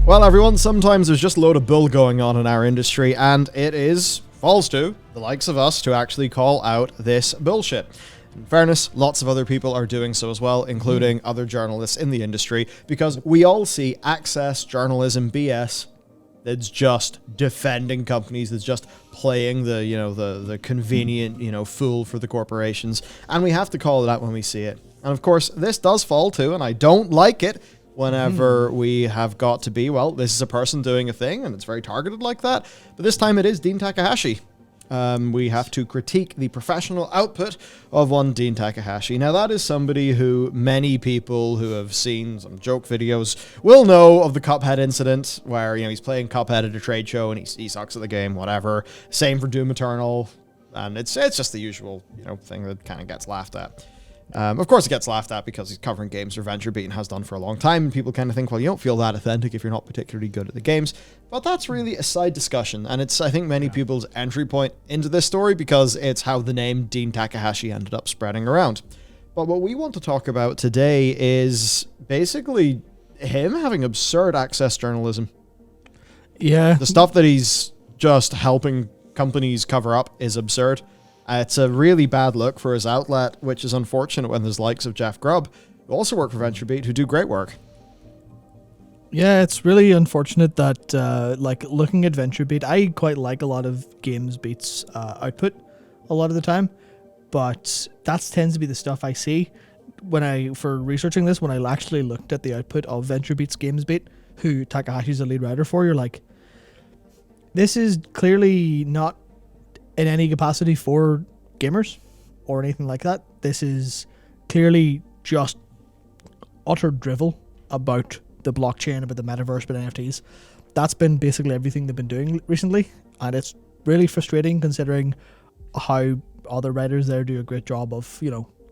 Well, everyone, sometimes there's just a load of bull going on in our industry, and it falls to the likes of us to actually call out this bullshit. In fairness, lots of other people are doing so as well, including other journalists in the industry, because we all see access journalism BS that's just defending companies, that's just playing the convenient, fool for the corporations, and we have to call it out when we see it. And of course, this does fall to, and I don't like it, whenever we have got to be, well, this is a person doing a thing, and it's very targeted like that, but this time it is Dean Takahashi. We have to critique the professional output of one Dean Takahashi. Now, that is somebody who many people who have seen some joke videos will know of the Cuphead incident, where, he's playing Cuphead at a trade show, and he sucks at the game, whatever. Same for Doom Eternal, and it's just the usual, thing that kind of gets laughed at. Of course it gets laughed at because he's covering games for VentureBeat and has done for a long time, and people kind of think, well, you don't feel that authentic if you're not particularly good at the games. But that's really a side discussion, and it's, I think, many people's entry point into this story because it's how the name Dean Takahashi ended up spreading around. But what we want to talk about today is basically him having absurd access journalism. Yeah. The stuff that he's just helping companies cover up is absurd. It's a really bad look for his outlet, which is unfortunate when there's likes of Jeff Grubb, who also work for VentureBeat, who do great work. Yeah, it's really unfortunate that, looking at VentureBeat, I quite like a lot of GamesBeat's output a lot of the time, but that tends to be the stuff I see for researching this, when I actually looked at the output of VentureBeat's GamesBeat, who Takahashi's the lead writer for. You're like, this is clearly not in any capacity for gamers or anything like that. This is clearly just utter drivel about the blockchain, about the metaverse, about NFTs. That's been basically everything they've been doing recently, and it's really frustrating considering how other writers there do a great job of,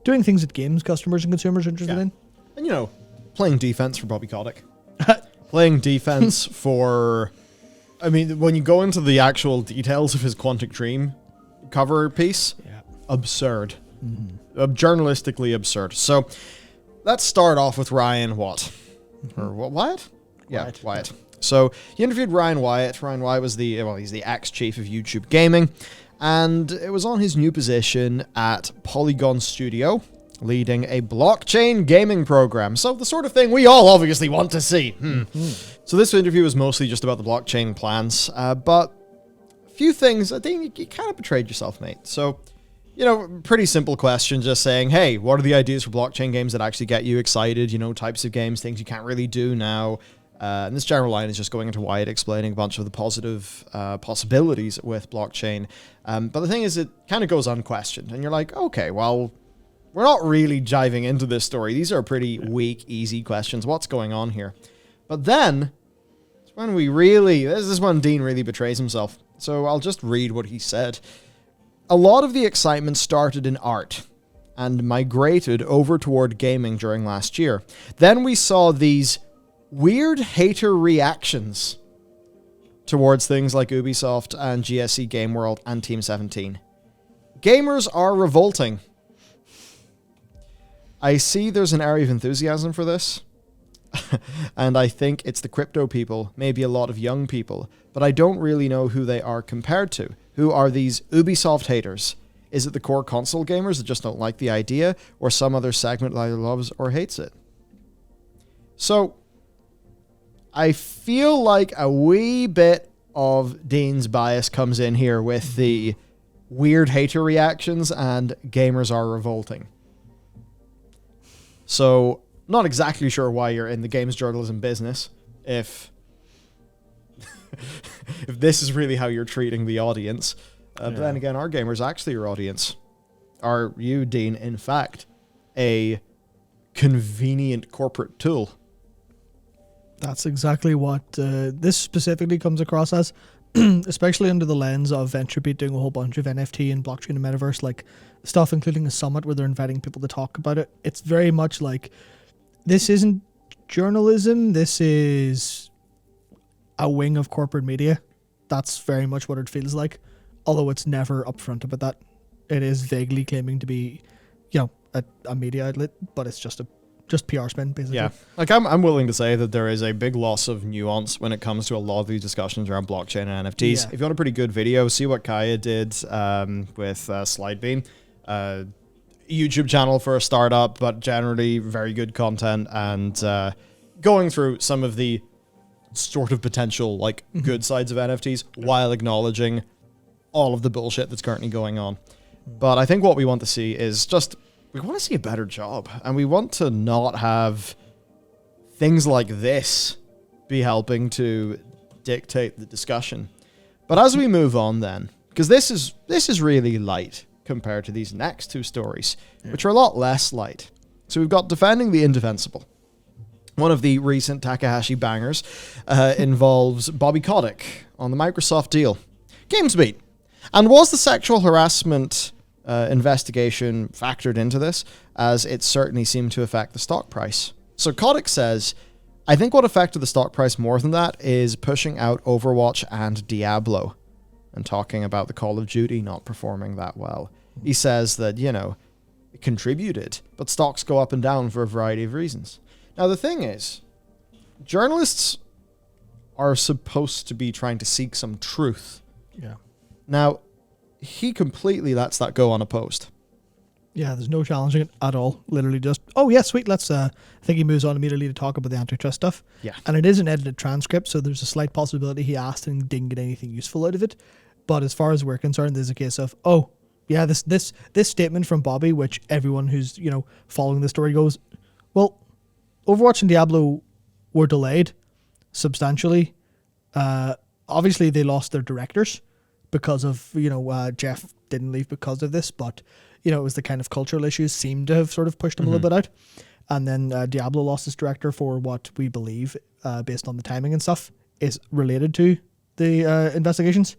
doing things that games customers and consumers are interested in. And, playing defense for Bobby Kotick. Playing defense for... I mean, when you go into the actual details of his Quantic Dream cover piece, absurd. Journalistically absurd. So, let's start off with Ryan Watt. Or Wyatt? Yeah, Wyatt. So, he interviewed Ryan Wyatt. Ryan Wyatt was he's the ex-chief of YouTube Gaming, and it was on his new position at Polygon Studio, leading a blockchain gaming program. So the sort of thing we all obviously want to see. So this interview was mostly just about the blockchain plans, but a few things, I think you kind of betrayed yourself, mate. So, pretty simple question, just saying, hey, what are the ideas for blockchain games that actually get you excited? Types of games, things you can't really do now. And this general line is just going into Wyatt explaining a bunch of the positive possibilities with blockchain. But the thing is, it kind of goes unquestioned. And you're like, okay, well, we're not really diving into this story. These are pretty weak, easy questions. What's going on here? But then, it's when this is when Dean really betrays himself. So I'll just read what he said. A lot of the excitement started in art and migrated over toward gaming during last year. Then we saw these weird hater reactions towards things like Ubisoft and GSC Game World and Team 17. Gamers are revolting. I see there's an area of enthusiasm for this, and I think it's the crypto people, maybe a lot of young people, but I don't really know who they are compared to. Who are these Ubisoft haters? Is it the core console gamers that just don't like the idea, or some other segment that either loves or hates it? So, I feel like a wee bit of Dean's bias comes in here with the weird hater reactions and gamers are revolting. So, not exactly sure why you're in the games journalism business if if this is really how you're treating the audience. But then again, are gamers actually your audience? Are you, Dean, in fact, a convenient corporate tool? That's exactly what this specifically comes across as, especially under the lens of VentureBeat doing a whole bunch of NFT and blockchain and metaverse like stuff, including a summit where they're inviting people to talk about it. It's very much like, this isn't journalism, this is a wing of corporate media. That's very much what it feels like, although it's never upfront about that. It is vaguely claiming to be, a media outlet, but it's just just PR spin, basically. Yeah, like I'm willing to say that there is a big loss of nuance when it comes to a lot of these discussions around blockchain and NFTs. Yeah. If you want a pretty good video, see what Kaya did with Slidebeam. YouTube channel for a startup, but generally very good content, and going through some of the sort of potential like good sides of NFTs while acknowledging all of the bullshit that's currently going on. But I think what we want to see is just, we want to see a better job, and we want to not have things like this be helping to dictate the discussion. But as we move on then, because this is really light compared to these next two stories, which are a lot less light. So we've got defending the indefensible. One of the recent Takahashi bangers involves Bobby Kotick on the Microsoft deal. GamesBeat. And was the sexual harassment investigation factored into this, as it certainly seemed to affect the stock price? So Kotick says, I think what affected the stock price more than that is pushing out Overwatch and Diablo, and talking about the Call of Duty not performing that well. He says that, you know, it contributed, but stocks go up and down for a variety of reasons. Now, the thing is, journalists are supposed to be trying to seek some truth. Yeah. Now, he completely lets that go unopposed. Yeah, there's no challenging it at all. Literally just, oh yeah, sweet, let's, I think he moves on immediately to talk about the antitrust stuff. Yeah. And it is an edited transcript, so there's a slight possibility he asked and didn't get anything useful out of it. But as far as we're concerned, there's a case of, oh, yeah, this statement from Bobby, which everyone who's, you know, following the story goes, well, Overwatch and Diablo were delayed substantially. Obviously, they lost their directors because of, you know, Jeff didn't leave because of this, but, you know, it was the kind of cultural issues seemed to have sort of pushed them a little bit out. And then Diablo lost his director for what we believe, based on the timing and stuff, is related to the investigations.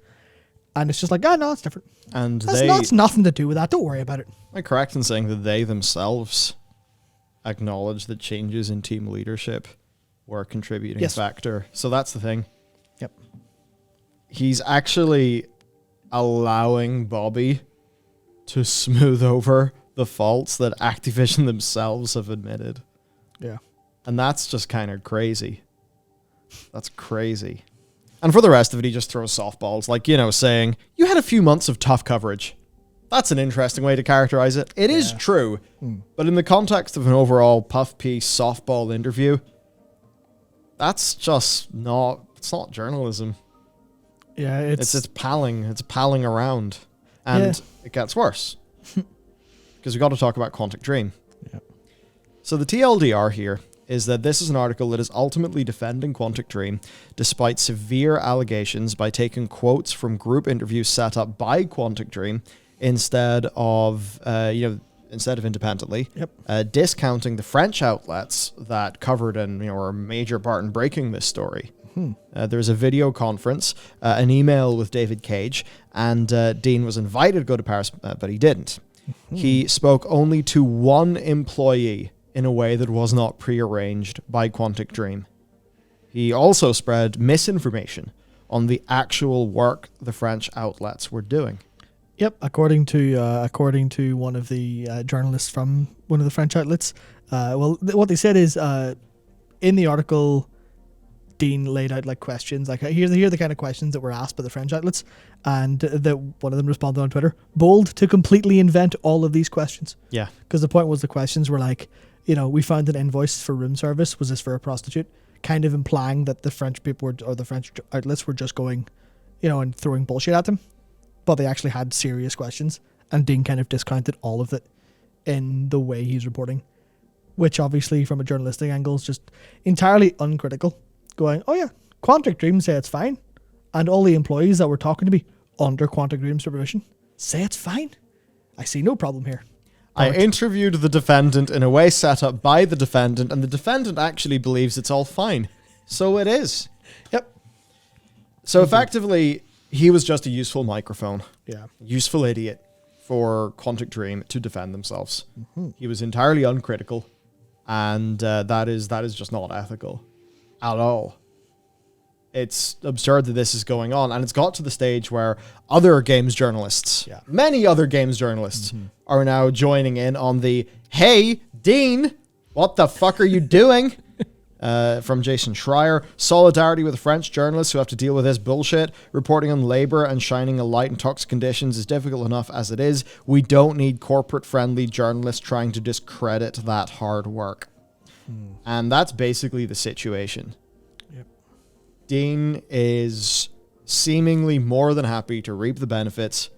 And it's just like, no, it's different. And that's nothing to do with that. Don't worry about it. Am I correct in saying that they themselves acknowledge that changes in team leadership were a contributing factor? So that's the thing. Yep. He's actually allowing Bobby to smooth over the faults that Activision themselves have admitted. Yeah. And that's just kind of crazy. That's crazy. And for the rest of it, he just throws softballs, like, you know, saying, you had a few months of tough coverage. That's an interesting way to characterize it. It is true, but in the context of an overall puff piece softball interview, that's just not, it's not journalism. Yeah, it's palling around, and it gets worse. Because we've got to talk about Quantic Dream. Yeah. So the TLDR here is that this is an article that is ultimately defending Quantic Dream despite severe allegations by taking quotes from group interviews set up by Quantic Dream instead of independently, discounting the French outlets that covered and, you know, were a major part in breaking this story. There's a video conference, an email with David Cage, and Dean was invited to go to Paris, but he didn't. He spoke only to one employee in a way that was not prearranged by Quantic Dream. He also spread misinformation on the actual work the French outlets were doing. Yep, according to one of the journalists from one of the French outlets, what they said is in the article, Dean laid out like questions, like here are the kind of questions that were asked by the French outlets, and one of them responded on Twitter, bold, to completely invent all of these questions. Yeah, because the point was the questions were like, you know, we found an invoice for room service. Was this for a prostitute? Kind of implying that the French people or the French outlets were just going, you know, and throwing bullshit at them. But they actually had serious questions, and Dean kind of discounted all of it in the way he's reporting, which obviously from a journalistic angle is just entirely uncritical, going, oh yeah, Quantic Dream say it's fine, and all the employees that were talking to me under Quantic Dream supervision say it's fine. I see no problem here. I interviewed the defendant in a way set up by the defendant, and the defendant actually believes it's all fine. So it is. Yep. So effectively, he was just a useful microphone. Yeah. Useful idiot for Quantic Dream to defend themselves. He was entirely uncritical, and that is just not ethical at all. It's absurd that this is going on, and it's got to the stage where other games journalists, many other games journalists, are now joining in on the, hey, Dean, What the fuck are you doing? From Jason Schreier. Solidarity with the French journalists who have to deal with this bullshit. Reporting on labor and shining a light in toxic conditions is difficult enough as it is. We don't need corporate-friendly journalists trying to discredit that hard work. And that's basically the situation. Yep. Dean is seemingly more than happy to reap the benefits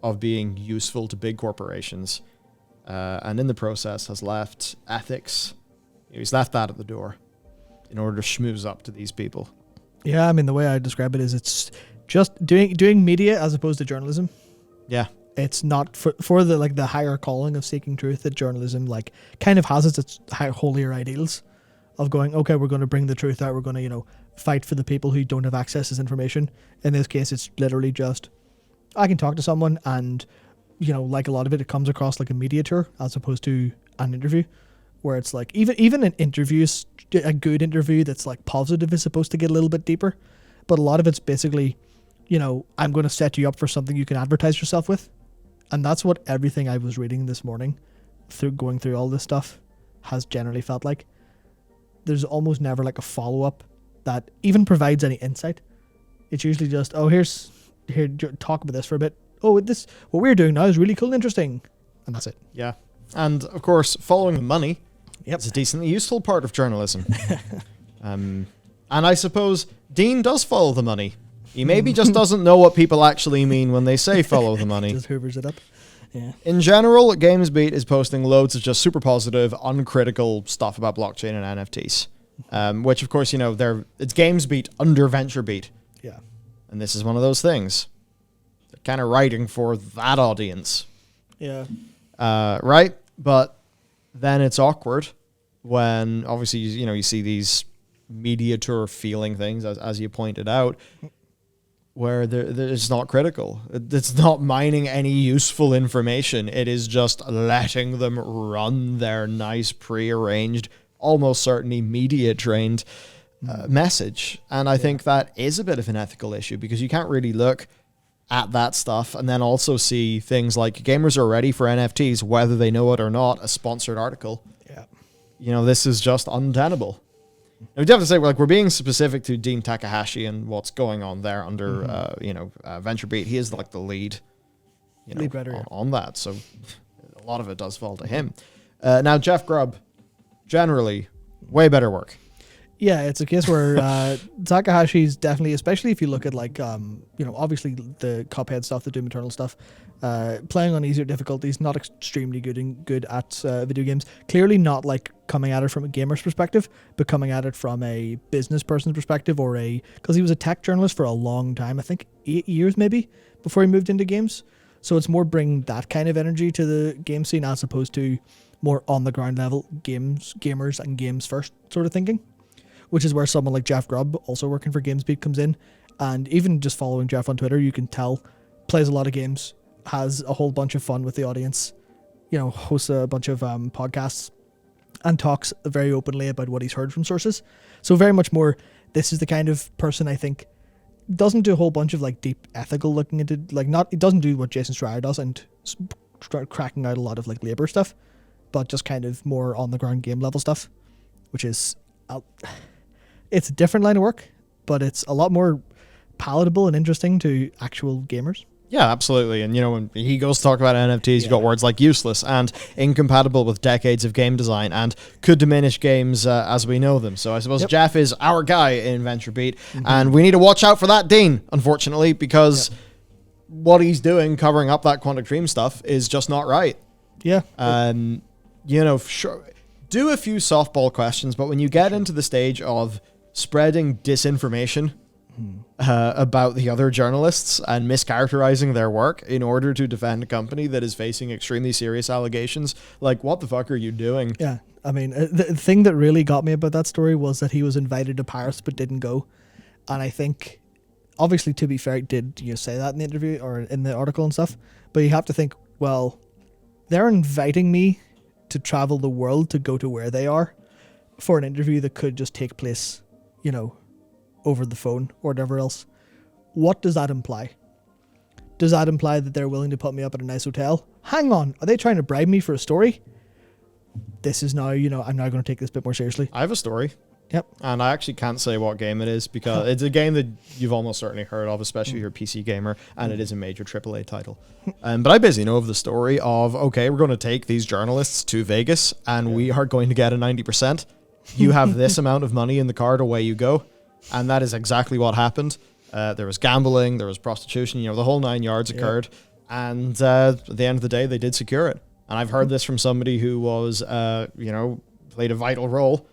of being useful to big corporations. And in the process has left ethics. He's left that at the door in order to schmooze up to these people. Yeah, I mean, the way I describe it is it's just doing media as opposed to journalism. Yeah. It's not for the higher calling of seeking truth that journalism kind of has its holier ideals of going, okay, we're going to bring the truth out. We're going to, fight for the people who don't have access to this information. In this case, it's literally just, I can talk to someone and, like a lot of it comes across like a media tour as opposed to an interview, where it's like, even an interview, a good interview that's like positive is supposed to get a little bit deeper. But a lot of it's basically, I'm going to set you up for something you can advertise yourself with. And that's what everything I was reading this morning going through all this stuff has generally felt like. There's almost never like a follow-up that even provides any insight. It's usually just, here, talk about this for a bit. Oh, what we're doing now is really cool and interesting. And that's it. Yeah. And, of course, following the money Yep. is a decently useful part of journalism. And I suppose Dean does follow the money. He maybe just doesn't know what people actually mean when they say follow the money. Just hoovers it up. Yeah. In general, GamesBeat is posting loads of just super positive, uncritical stuff about blockchain and NFTs. Which, of course, it's GamesBeat under VentureBeat. Yeah. And this is one of those things. They're kind of writing for that audience. Yeah. Right? But then it's awkward when, obviously, you see these media tour feeling things, as you pointed out, where it's not critical. It's not mining any useful information. It is just letting them run their nice, prearranged, almost certainly media-trained message. And I think that is a bit of an ethical issue, because you can't really look at that stuff and then also see things like gamers are ready for NFTs, whether they know it or not, a sponsored article. Yeah. This is just untenable. We do have to say, we're being specific to Dean Takahashi and what's going on there under, VentureBeat. He is like the lead, Lead writer, on that. So a lot of it does fall to him. Now, Jeff Grubb, generally, way better work. Yeah, it's a case where Takahashi's definitely, especially if you look at obviously the Cuphead stuff, the Doom Eternal stuff, playing on easier difficulties, not extremely good at video games. Clearly not like coming at it from a gamer's perspective, but coming at it from a business person's perspective, because he was a tech journalist for a long time, I think 8 years maybe, before he moved into games. So it's more bringing that kind of energy to the game scene as opposed to more on the ground level gamers and games first sort of thinking. Which is where someone like Jeff Grubb, also working for GamesBeat, comes in. And even just following Jeff on Twitter, you can tell, plays a lot of games, has a whole bunch of fun with the audience, hosts a bunch of podcasts, and talks very openly about what he's heard from sources. So very much more, this is the kind of person I think doesn't do a whole bunch of deep ethical looking into, it doesn't do what Jason Schreier does and start cracking out a lot of labor stuff, but just kind of more on the ground game level stuff, which is... It's a different line of work, but it's a lot more palatable and interesting to actual gamers. Yeah, absolutely. And, when he goes to talk about NFTs, you've got words like useless and incompatible with decades of game design and could diminish games as we know them. So I suppose Jeff is our guy in VentureBeat, and we need to watch out for that Dean, unfortunately, because what he's doing covering up that Quantic Dream stuff is just not right. Yeah. Sure, do a few softball questions, but when you get into the stage of spreading disinformation about the other journalists and mischaracterizing their work in order to defend a company that is facing extremely serious allegations, what the fuck are you doing? Yeah, I mean, the thing that really got me about that story was that he was invited to Paris but didn't go. And I think, obviously, to be fair, he did say that in the interview or in the article and stuff, but you have to think, well, they're inviting me to travel the world to go to where they are for an interview that could just take place over the phone or whatever else. What does that imply? Does that imply that they're willing to put me up at a nice hotel? Hang on, are they trying to bribe me for a story? this is now, I'm now going to take this a bit more seriously. I have a story. Yep. And I actually can't say what game it is because it's a game that you've almost certainly heard of, especially if you're a PC gamer, and it is a major AAA title. But I basically know of the story of, okay, we're going to take these journalists to Vegas and we are going to get a 90%. You have this amount of money in the card, away you go. And that is exactly what happened. There was gambling, there was prostitution, the whole 9 yards occurred. And at the end of the day, they did secure it. And I've heard this from somebody who was, played a vital role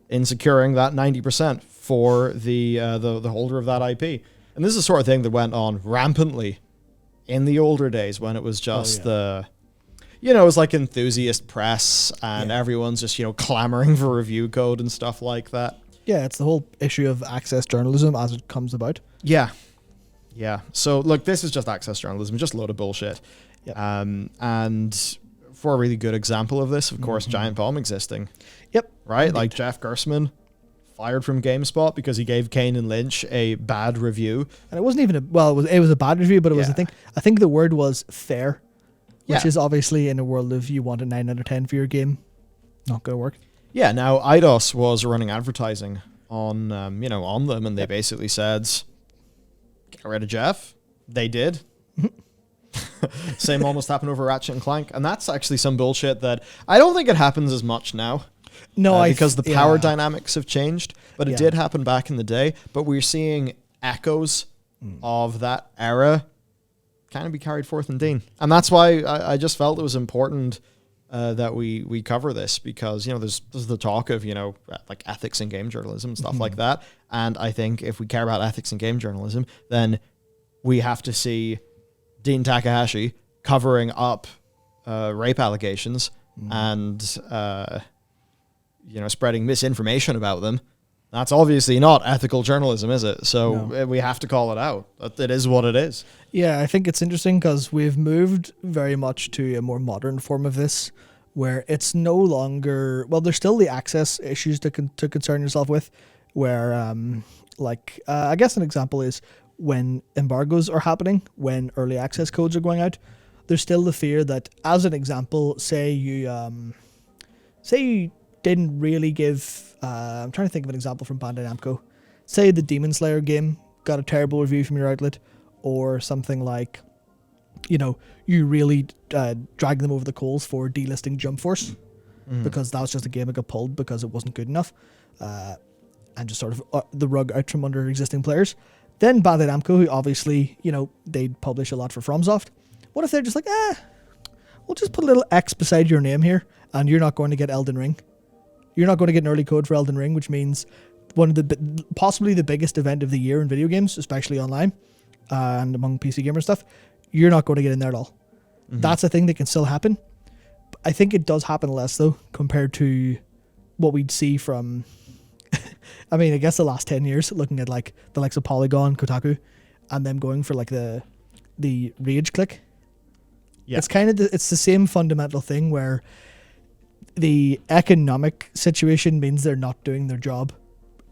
in securing that 90% for the holder of that IP. And this is the sort of thing that went on rampantly in the older days when it was just it was like enthusiast press and everyone's just, clamoring for review code and stuff like that. Yeah, it's the whole issue of access journalism as it comes about. Yeah. Yeah. So, look, this is just access journalism, just a load of bullshit. Yep. And for a really good example of this, of course, Giant Bomb existing. Yep. Right? Indeed. Like Jeff Gerstmann fired from GameSpot because he gave Kane and Lynch a bad review. And it wasn't even it was a bad review, but it was I think the word was fair, which is obviously in a world of you want a 9 out of 10 for your game, not going to work. Yeah. Now IDOS was running advertising on on them, and they basically said, get rid of Jeff. They did. Same almost happened over Ratchet and Clank, and that's actually some bullshit that I don't think it happens as much now. No, because the power dynamics have changed, but it did happen back in the day. But we're seeing echoes of that era kind of be carried forth in Dean, and that's why I just felt it was important that we cover this, because there's the talk of like ethics in game journalism and stuff like that, and I think if we care about ethics in game journalism, then we have to see Dean Takahashi covering up rape allegations and spreading misinformation about them. That's obviously not ethical journalism, is it? So we have to call it out. It is what it is. Yeah, I think it's interesting because we've moved very much to a more modern form of this, where it's no longer, well, there's still the access issues to concern yourself with, where I guess an example is when embargoes are happening, when early access codes are going out, there's still the fear that, as an example, say you didn't really give, I'm trying to think of an example from Bandai Namco. Say the Demon Slayer game got a terrible review from your outlet, or something like, you really dragged them over the coals for delisting Jump Force, because that was just a game that got pulled because it wasn't good enough, and just sort of the rug out from under existing players. Then Bandai Namco, who obviously, they publish a lot for FromSoft, what if they're just like, we'll just put a little X beside your name here, and you're not going to get Elden Ring. You're not going to get an early code for Elden Ring, which means possibly the biggest event of the year in video games, especially online and among PC gamer stuff. You're not going to get in there at all. That's a thing that can still happen. I think it does happen less, though, compared to what we'd see from, I mean, I guess the last 10 years, looking at like the likes of Polygon, Kotaku, and them going for like the rage click. Yeah. It's kind of it's the same fundamental thing where the economic situation means they're not doing their job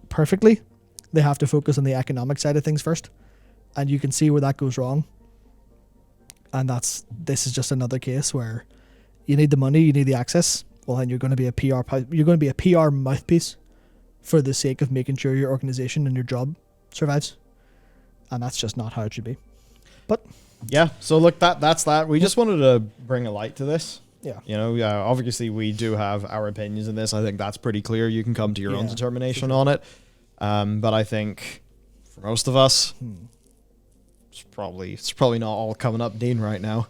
perfectly. They have to focus on the economic side of things first, and you can see where that goes wrong. And this is just another case where you need the money, you need the access. Well, then you're going to be a PR mouthpiece for the sake of making sure your organization and your job survives, and that's just not how it should be. But yeah, so look, that's that. We just wanted to bring a light to this. Yeah. Obviously we do have our opinions in this. I think that's pretty clear. You can come to your own determination on it. But I think for most of us, it's probably not all coming up Dean right now.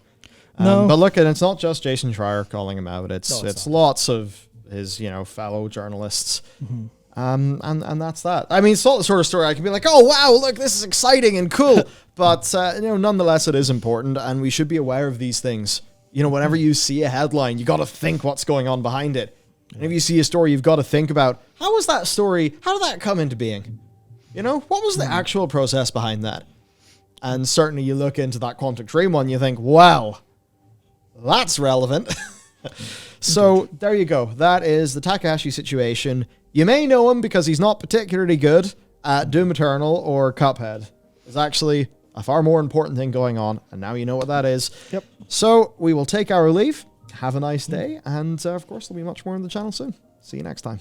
No. But look, and it's not just Jason Schreier calling him out. It's lots of his, fellow journalists. And that's that. I mean, it's not the sort of story I can be like, oh, wow, look, this is exciting and cool. But, nonetheless, it is important, and we should be aware of these things. Whenever you see a headline, you got to think what's going on behind it. And if you see a story, you've got to think about, how did that come into being? What was the actual process behind that? And certainly you look into that Quantic Dream one, you think, wow, that's relevant. So there you go. That is the Takahashi situation. You may know him because he's not particularly good at Doom Eternal or Cuphead. There's actually a far more important thing going on, and now you know what that is. Yep. So we will take our leave, Have a nice day, and of course, there'll be much more on the channel soon. See you next time.